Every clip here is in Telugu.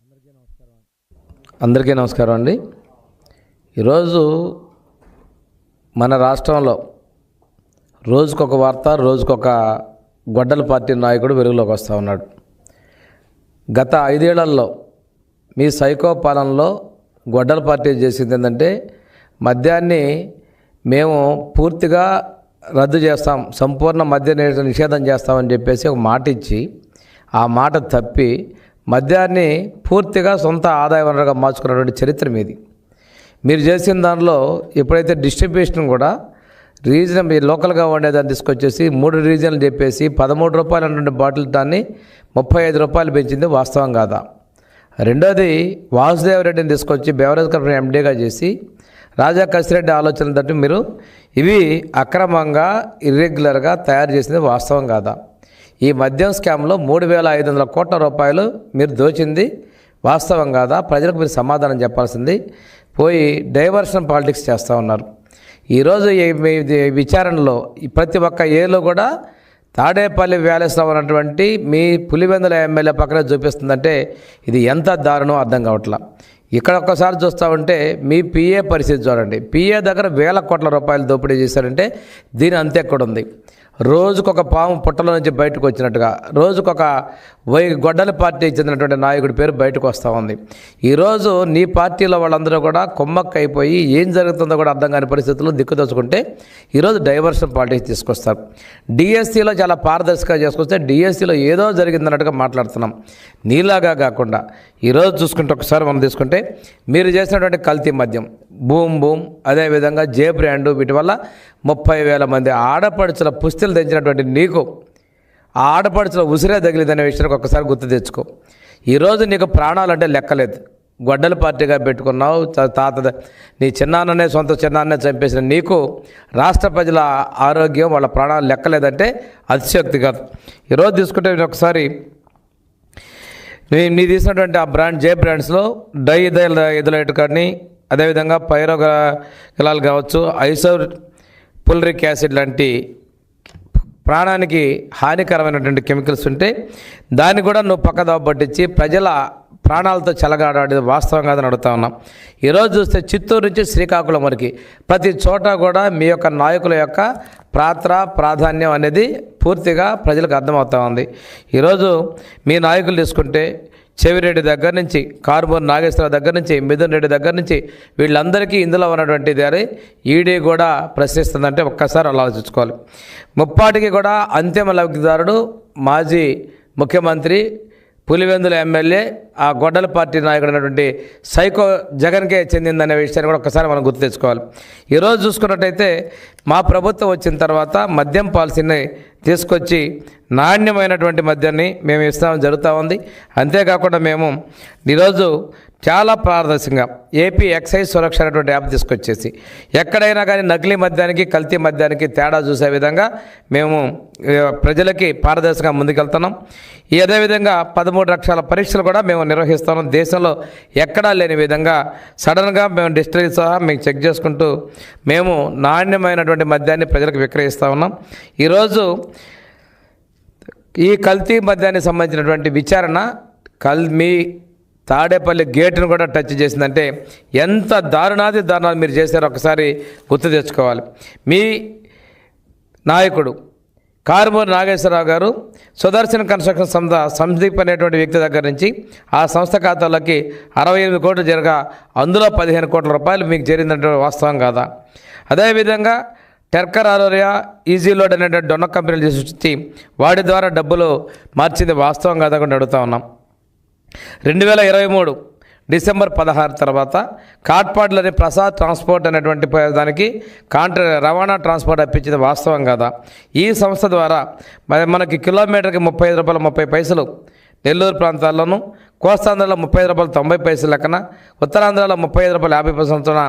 అందరికీ నమస్కారం అండి. ఈరోజు మన రాష్ట్రంలో రోజుకొక వార్త, రోజుకొక గొడ్డల పార్టీ నాయకుడు వెలుగులోకి వస్తూ ఉన్నాడు. గత 5 ఏళ్లలో మీ సైకో పాలనలో గొడ్డల పార్టీ చేసింది ఏంటంటే, మద్యాన్ని మేము పూర్తిగా రద్దు చేస్తాం, సంపూర్ణ మద్య నిషేధం చేస్తామని చెప్పేసి ఒక మాట ఇచ్చి, ఆ మాట తప్పి మద్యాన్ని పూర్తిగా సొంత ఆదాయ వనరుగా మార్చుకున్నటువంటి చరిత్ర మీది. మీరు చేసిన దానిలో ఎప్పుడైతే డిస్ట్రిబ్యూషన్ కూడా రీజన్ లోకల్గా ఉండేదాన్ని తీసుకొచ్చేసి 3 రీజన్లు చెప్పేసి 13 రూపాయలు అన్నటువంటి బాటిల్ దాన్ని 35 రూపాయలు పెంచింది వాస్తవం కాదా? రెండోది, వాసుదేవరెడ్డిని తీసుకొచ్చి బెవరేజ్ కంపెనీ ఎండీగా చేసి రాజా కసిరెడ్డి ఆలోచనలు తట్టు మీరు ఇవి అక్రమంగా ఇర్రెగ్యులర్గా తయారు చేసింది వాస్తవం కాదా? ఈ మద్యం స్కామ్లో 3,500 కోట్ల రూపాయలు మీరు దోచింది వాస్తవం కాదా? ప్రజలకు మీరు సమాధానం చెప్పాల్సింది పోయి డైవర్షన్ పాలిటిక్స్ చేస్తూ ఉన్నారు. ఈరోజు ఈ విచారణలో ప్రతి ఒక్క ఏలో కూడా తాడేపల్లి వ్యాలేశ్వరం అన్నటువంటి మీ పులివెందుల ఎమ్మెల్యే పక్కనే చూపిస్తుందంటే ఇది ఎంత దారుణం అర్థం కావట్లా. ఇక్కడ ఒక్కసారి చూస్తూ ఉంటే మీ పిఏ పరిస్థితి చూడండి. పిఏ దగ్గర 1,000 కోట్ల రూపాయలు దోపిడీ చేశారంటే దీని అంతే ఎక్కడ ఉంది? రోజుకొక పాము పుట్టలో నుంచి బయటకు వచ్చినట్టుగా రోజుకొక గొడ్డల పార్టీకి చెందినటువంటి నాయకుడి పేరు బయటకు వస్తూ ఉంది. ఈరోజు నీ పార్టీలో వాళ్ళందరూ కూడా కొమ్మక్క అయిపోయి ఏం జరుగుతుందో కూడా అర్థం కాని పరిస్థితుల్లో దిక్కుదోచుకుంటే ఈరోజు డైవర్షన్ పాలిటిక్స్ తీసుకొస్తారు. డిఎస్సిలో చాలా పారదర్శకంగా చేసుకొస్తే డిఎస్సిలో ఏదో జరిగిందన్నట్టుగా మాట్లాడుతున్నాం. నీలాగా కాకుండా ఈరోజు చూసుకుంటే ఒకసారి మనం తీసుకుంటే మీరు చేసినటువంటి కల్తీ మద్యం బూమ్ అదేవిధంగా జే బ్రాండు వీటి వల్ల 30,000 మంది ఆడపడుచుల పుస్తలు తెంచినటువంటి నీకు ఆ ఆడపడుచుల ఉసిరే తగిలిదనే విషయానికి ఒకసారి గుర్తు తెచ్చుకో. ఈరోజు నీకు ప్రాణాలంటే లెక్కలేదు. గొడ్డల పార్టీగా పెట్టుకున్నావు. నీ సొంత చిన్నాన్ననే చంపేసిన నీకు రాష్ట్ర ప్రజల ఆరోగ్యం వాళ్ళ ప్రాణాలు లెక్కలేదంటే అతిశయోక్తి కాదు. ఈరోజు తీసుకుంటే ఒకసారి నీ తీసినటువంటి ఆ బ్రాండ్ జే బ్రాండ్స్లో డై ఎదులైట్ కానీ అదేవిధంగా పైరోగలాలు కావచ్చు, ఐసోర్ పుల్రిక్ యాసిడ్ లాంటి ప్రాణానికి హానికరమైనటువంటి కెమికల్స్ ఉంటే దాన్ని కూడా నువ్వు పక్కదావ పట్టించి ప్రజల ప్రాణాలతో చెలగాడాడేది వాస్తవం కాదని అడుగుతా ఉన్నాం. ఈరోజు చూస్తే చిత్తూరు నుంచి శ్రీకాకుళం వరకు ప్రతి చోట కూడా మీ యొక్క నాయకుల యొక్క ప్రాధాన్యం అనేది పూర్తిగా ప్రజలకు అర్థమవుతూ ఉంది. ఈరోజు మీ నాయకులు తీసుకుంటే చెవిరెడ్డి దగ్గర నుంచి కారుమూరి నాగేశ్వరరావు దగ్గర నుంచి మిథున్ రెడ్డి దగ్గర నుంచి వీళ్ళందరికీ ఇందులో ఉన్నటువంటి దారి ఈడీ కూడా ప్రశ్నిస్తుందంటే ఒక్కసారి ఆలోచించుకోవాలి. ముప్పాటికి కూడా అంతిమ లబ్ధిదారుడు మాజీ ముఖ్యమంత్రి పులివెందుల ఎమ్మెల్యే ఆ గొడ్డల పార్టీ నాయకుడు అయినటువంటి సైకో జగన్కే చెందిందనే విషయాన్ని కూడా ఒకసారి మనం గుర్తు తెచ్చుకోవాలి. ఈరోజు చూసుకున్నట్టయితే మా ప్రభుత్వం వచ్చిన తర్వాత మద్యం పాలసీని తీసుకొచ్చి నాణ్యమైనటువంటి మద్యాన్ని మేము ఇస్తామని జరుగుతూ ఉంది. అంతేకాకుండా మేము ఈరోజు చాలా పారదర్శకంగా ఏపీ ఎక్సైజ్ సురక్ష అనేటువంటి యాప్ తీసుకొచ్చేసి ఎక్కడైనా కానీ నకిలీ మద్యానికి కల్తీ మద్యానికి తేడా చూసే విధంగా మేము ప్రజలకి పారదర్శకంగా ముందుకెళ్తున్నాం. అదేవిధంగా 13 లక్షల పరీక్షలు కూడా మేము నిర్వహిస్తున్నాం. దేశంలో ఎక్కడా లేని విధంగా సడన్గా మేము డిస్టిలరీ సహా మేము చెక్ చేసుకుంటూ మేము నాణ్యమైనటువంటి మద్యాన్ని ప్రజలకు విక్రయిస్తూ ఉన్నాం. ఈరోజు ఈ కల్తీ మద్యానికి సంబంధించినటువంటి విచారణ మీ తాడేపల్లి గేటును కూడా టచ్ చేసిందంటే ఎంత దారుణాలు మీరు చేశారో ఒకసారి గుర్తు తెచ్చుకోవాలి. మీ నాయకుడు కారుమూరి నాగేశ్వరరావు గారు సుదర్శన్ కన్స్ట్రక్షన్ సందీప్ అనేటువంటి వ్యక్తి దగ్గర నుంచి ఆ సంస్థ ఖాతాలోకి 68 కోట్లు జరగా అందులో 15 కోట్ల రూపాయలు మీకు చేరిందంటే వాస్తవం కాదా? అదేవిధంగా టెర్కర్ ఆరోరియా ఈజీ లోడ్ అనేటువంటి డొన్న కంపెనీలు తీసుకొచ్చి వాడి ద్వారా డబ్బులు మార్చింది వాస్తవం కాదా కూడా అడుగుతూ ఉన్నాం. 2023 డిసెంబర్ 16 తర్వాత కాట్పాడ్లోని ప్రసాద్ ట్రాన్స్పోర్ట్ అనేటువంటి దానికి రవాణా ట్రాన్స్పోర్ట్ అప్పించింది వాస్తవం కాదా? ఈ సంస్థ ద్వారా మనకి కిలోమీటర్కి 35 రూపాయలు 30 పైసలు నెల్లూరు ప్రాంతాల్లోనూ, కోస్తాంధ్రలో 35 రూపాయలు 90 పైసలు లెక్కన, ఉత్తరాంధ్రలో 35 రూపాయలు 50 పైసలతోన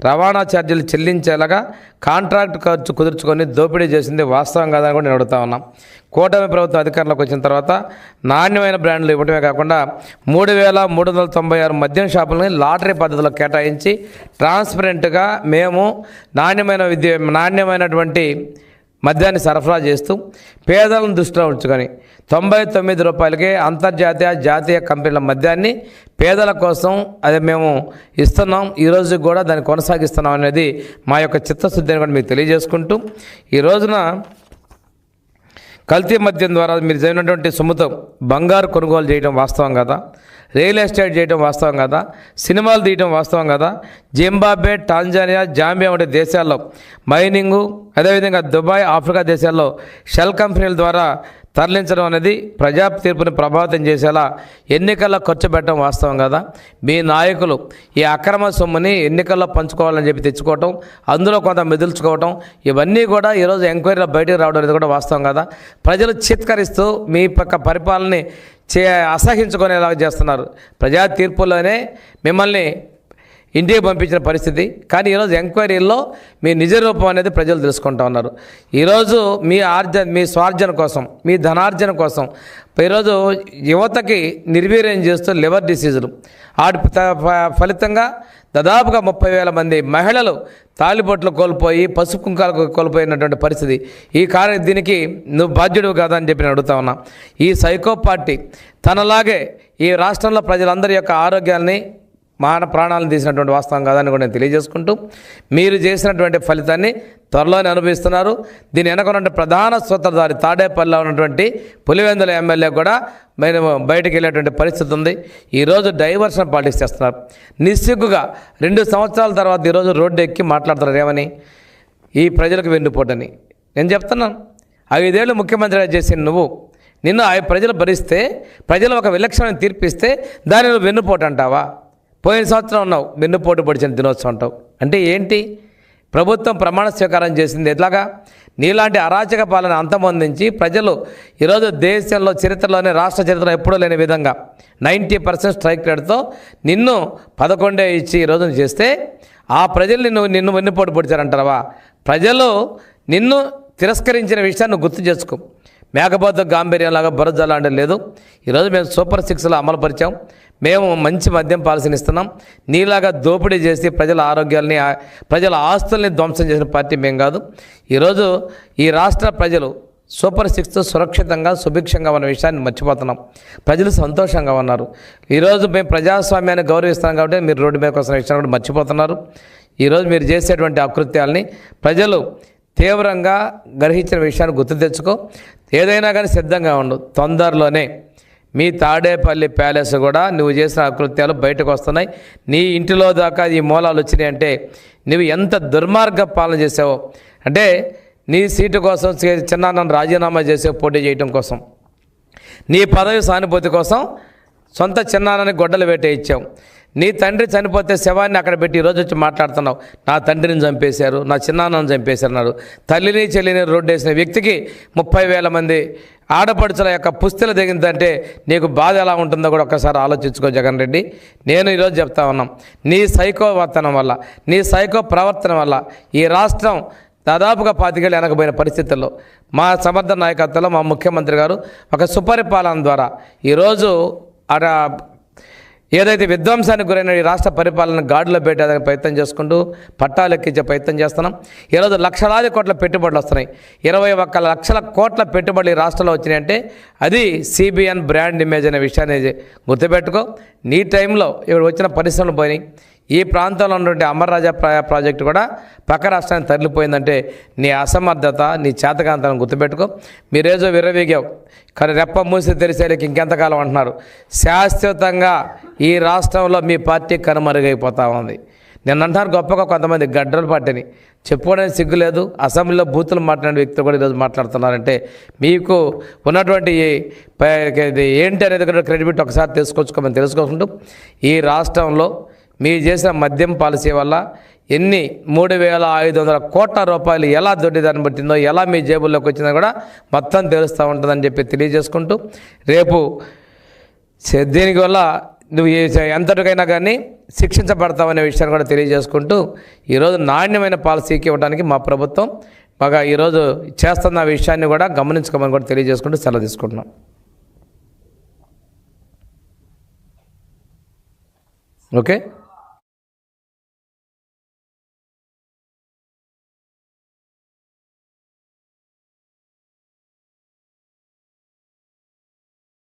రవాణా ఛార్జీలు చెల్లించేలాగా కాంట్రాక్ట్ ఖర్చు కుదుర్చుకొని దోపిడీ చేసింది వాస్తవం కాదని కూడా నేను అడుగుతా ఉన్నాం. కూటమి ప్రభుత్వం అధికారంలోకి వచ్చిన తర్వాత నాణ్యమైన బ్రాండ్లు ఇవ్వడమే కాకుండా 3,396 మద్యం షాపులని లాటరీ పద్ధతిలో కేటాయించి ట్రాన్స్పరెంట్గా మేము నాణ్యమైనటువంటి మద్యాన్ని సరఫరా చేస్తూ పేదలను దృష్టిలో ఉంచుకొని 99 రూపాయలకే అంతర్జాతీయ జాతీయ కంపెనీల మద్యాన్ని పేదల కోసం అది మేము ఇస్తున్నాం, ఈరోజు కూడా దాన్ని కొనసాగిస్తున్నాం అనేది మా యొక్క చిత్తశుద్ధిని కూడా మీకు తెలియజేసుకుంటూ, ఈ రోజున కల్తీ మద్యం ద్వారా మీరు జరిగినటువంటి సొమ్ముతో బంగారు కొనుగోలు చేయడం వాస్తవం కదా, రియల్ ఎస్టేట్ చేయడం వాస్తవం కదా, సినిమాలు తీయడం వాస్తవం కదా, జింబాబ్వే, టాంజానియా, జాంబియా వంటి దేశాల్లో మైనింగు, అదేవిధంగా దుబాయ్, ఆఫ్రికా దేశాల్లో షెల్ కంపెనీల ద్వారా తరలించడం అనేది ప్రజా తీర్పుని ప్రభావితం చేసేలా ఎన్నికల్లో ఖర్చు పెట్టడం వాస్తవం కదా. మీ నాయకులు ఈ అక్రమ సొమ్ముని ఎన్నికల్లో పంచుకోవాలని చెప్పి తెచ్చుకోవటం, అందులో కొంత మెదుల్చుకోవటం, ఇవన్నీ కూడా ఈరోజు ఎంక్వైరీలో బయటకు రావడం అనేది కూడా వాస్తవం కదా. ప్రజలు చిత్కరిస్తూ మీ పక్క పరిపాలనని అసహించుకునేలాగా చేస్తున్నారు. ప్రజా తీర్పులోనే మిమ్మల్ని ఇంటికి పంపించిన పరిస్థితి, కానీ ఈరోజు ఎంక్వైరీల్లో మీ నిజ రూపం అనేది ప్రజలు తెలుసుకుంటూ ఉన్నారు. ఈరోజు మీ స్వార్జన కోసం, మీ ధనార్జన కోసం ఈరోజు యువతకి నిర్వీర్యం చేస్తూ లివర్ డిసీజులు వాటి ఫలితంగా దాదాపుగా 30,000 మంది మహిళలు తాలిబొట్లు కోల్పోయి పసుపు కుంకాలకు కోల్పోయినటువంటి పరిస్థితి. దీనికి నువ్వు బాధ్యుడు కాదా అని చెప్పి నేను అడుగుతా ఉన్నా. ఈ సైకో పార్టీ తనలాగే ఈ రాష్ట్రంలో ప్రజలందరి యొక్క ఆరోగ్యాన్ని ప్రాణాలను తీసినటువంటి వాస్తవం కాదని కూడా నేను తెలియజేసుకుంటూ, మీరు చేసినటువంటి ఫలితాన్ని త్వరలోనే అనుభవిస్తున్నారు. దీని వెనక ప్రధాన సూత్రధారి తాడేపల్లిలో ఉన్నటువంటి పులివెందుల ఎమ్మెల్యే కూడా మేము బయటకు వెళ్ళేటువంటి పరిస్థితి ఉంది. ఈరోజు డైవర్షన్ పాలిటిక్స్ చేస్తున్నారు. నిస్సిగ్గుగా 2 సంవత్సరాల తర్వాత ఈరోజు రోడ్డు ఎక్కి మాట్లాడుతున్నారు ఏమని, ఈ ప్రజలకు వెన్నుపోటని. నేను చెప్తున్నాను, 5 ఏళ్ళు ముఖ్యమంత్రిగా చేసిన నిన్ను ప్రజలు భరిస్తే, ప్రజలు ఒక విలక్షణమైన తీర్పిస్తే దాన్ని నువ్వు వెన్నుపోటు అంటావా? పోయిన సంవత్సరం ఉన్నావు వెన్నుపోటు పొడిచిన దినోత్సవం అంటావు. అంటే ఏంటి? ప్రభుత్వం ప్రమాణ స్వీకారం చేసింది ఎట్లాగా? నీలాంటి అరాచక పాలన అంతమొందించి ప్రజలు ఈరోజు దేశంలో చరిత్రలోనే రాష్ట్ర చరిత్రలో ఎప్పుడూ లేని విధంగా 90% స్ట్రైక్ రేట్తో నిన్ను 11 ఇచ్చి ఈరోజు చేస్తే ఆ ప్రజలు నిన్ను వెన్నుపోటు పొడిచారంటారా? ప్రజలు నిన్ను తిరస్కరించిన విషయాన్ని గుర్తు చేసుకో. మేకపోతే గాంభీర్యంలాగా బురజ లాంటి లేదు. ఈరోజు మేము సూపర్ 6లో అమలుపరిచాం. మేము మంచి మద్యం పాలసీని ఇస్తున్నాం. నీలాగా దోపిడీ చేసి ప్రజల ఆరోగ్యాల్ని, ప్రజల ఆస్తుల్ని ధ్వంసం చేసిన పార్టీ మేము కాదు. ఈరోజు ఈ రాష్ట్ర ప్రజలు సూపర్ 6 సురక్షితంగా సుభిక్షంగా ఉన్న విషయాన్ని మర్చిపోతున్నాం. ప్రజలు సంతోషంగా ఉన్నారు. ఈరోజు మేము ప్రజాస్వామ్యాన్ని గౌరవిస్తాం కాబట్టి మీరు రోడ్డు మీదకి వస్తున్న విషయాన్ని కూడా మర్చిపోతున్నారు. ఈరోజు మీరు చేసేటువంటి అకృత్యాలని ప్రజలు తీవ్రంగా గ్రహించిన విషయాన్ని గుర్తు తెచ్చుకో. ఏదైనా కానీ సిద్ధంగా ఉండు. తొందరలోనే మీ తాడేపల్లి ప్యాలెస్ కూడా నువ్వు చేసిన అకృత్యాలు బయటకు వస్తున్నాయి. నీ ఇంటిలో దాకా ఈ మూలాలు వచ్చినాయి అంటే నువ్వు ఎంత దుర్మార్గ పాలన చేసావో. అంటే నీ సీటు కోసం చిన్నాన్నను రాజీనామా చేసే పోటీ చేయడం కోసం, నీ పదవి సానుభూతి కోసం సొంత చిన్నాన్నని గొడ్డలు వేటే ఇచ్చావు. నీ తండ్రి చనిపోతే శవాన్ని అక్కడ పెట్టి ఈరోజు వచ్చి మాట్లాడుతున్నావు, నా తండ్రిని చంపేశారు, నా చిన్నాన్నను చంపేశారు అన్నారు. తల్లిని చెల్లిని రోడ్డు వేసిన వ్యక్తికి 30,000 మంది ఆడపడుచుల యొక్క పుస్తలు దిగిందంటే నీకు బాధ ఎలా ఉంటుందో కూడా ఒక్కసారి ఆలోచించుకో జగన్ రెడ్డి. నేను ఈరోజు చెప్తా ఉన్నాం, నీ సైకో వర్తనం వల్ల, నీ సైకో ప్రవర్తన వల్ల ఈ రాష్ట్రం దాదాపుగా 25 ఏళ్ళు వెనకపోయిన పరిస్థితుల్లో మా సమర్థ నాయకత్వంలో మా ముఖ్యమంత్రి గారు ఒక సుపరిపాలన ద్వారా ఈరోజు ఏదైతే విధ్వంసానికి గురైన ఈ రాష్ట్ర పరిపాలన గాడిలో పెట్టేదానికి ప్రయత్నం చేసుకుంటూ పట్టాలు ఎక్కించే ప్రయత్నం చేస్తున్నాం. ఈరోజు లక్షలాది కోట్ల పెట్టుబడులు వస్తున్నాయి. 21 లక్షల కోట్ల పెట్టుబడులు ఈ రాష్ట్రంలో వచ్చినాయంటే అది CBN బ్రాండ్ ఇమేజ్ అనే విషయాన్ని గుర్తుపెట్టుకో. నీ టైంలో ఇక్కడ వచ్చిన పరిశ్రమలు పోయినాయి. ఈ ప్రాంతంలో ఉన్నటువంటి అమర్ రాజా ప్రాజెక్టు కూడా పక్క రాష్ట్రానికి తరలిపోయిందంటే నీ అసమర్థత, నీ చేతకాంతాన్ని గుర్తుపెట్టుకో. మీరేజో విర్రవీగావు, కానీ రెప్ప మూసి తెరిసేలకి ఇంకెంతకాలం అంటున్నారు. శాశ్వతంగా ఈ రాష్ట్రంలో మీ పార్టీ కనుమరుగైపోతా ఉంది. నేను అంటాను గొప్పగా కొంతమంది గడ్డల పార్టీని చెప్పుకోవడానికి సిగ్గు లేదు. అసెంబ్లీలో బూతులు మాట్లాడే వ్యక్తులు కూడా ఈరోజు మాట్లాడుతున్నారంటే మీకు ఉన్నటువంటి ఏంటి అనేది కూడా క్రెడిబిలిటీ ఒకసారి తెలుసుకోకుండా ఈ రాష్ట్రంలో మీరు చేసిన మద్యం పాలసీ వల్ల ఎన్ని 3,500 కోట్ల రూపాయలు ఎలా దొడ్డిదాన్ని పట్టిందో, ఎలా మీ జేబుల్లోకి వచ్చిందో కూడా మొత్తం తెలుస్తూ ఉంటుందని చెప్పి తెలియజేసుకుంటూ, రేపు దీనివల్ల నువ్వు ఎంతటికైనా కానీ శిక్షించబడతావనే విషయాన్ని కూడా తెలియజేసుకుంటూ, ఈరోజు నాణ్యమైన పాలసీకి ఇవ్వడానికి మా ప్రభుత్వం బాగా ఈరోజు చేస్తున్న విషయాన్ని కూడా గమనించుకోమని కూడా తెలియజేసుకుంటూ సెలవు తీసుకుంటున్నాం. ఓకే.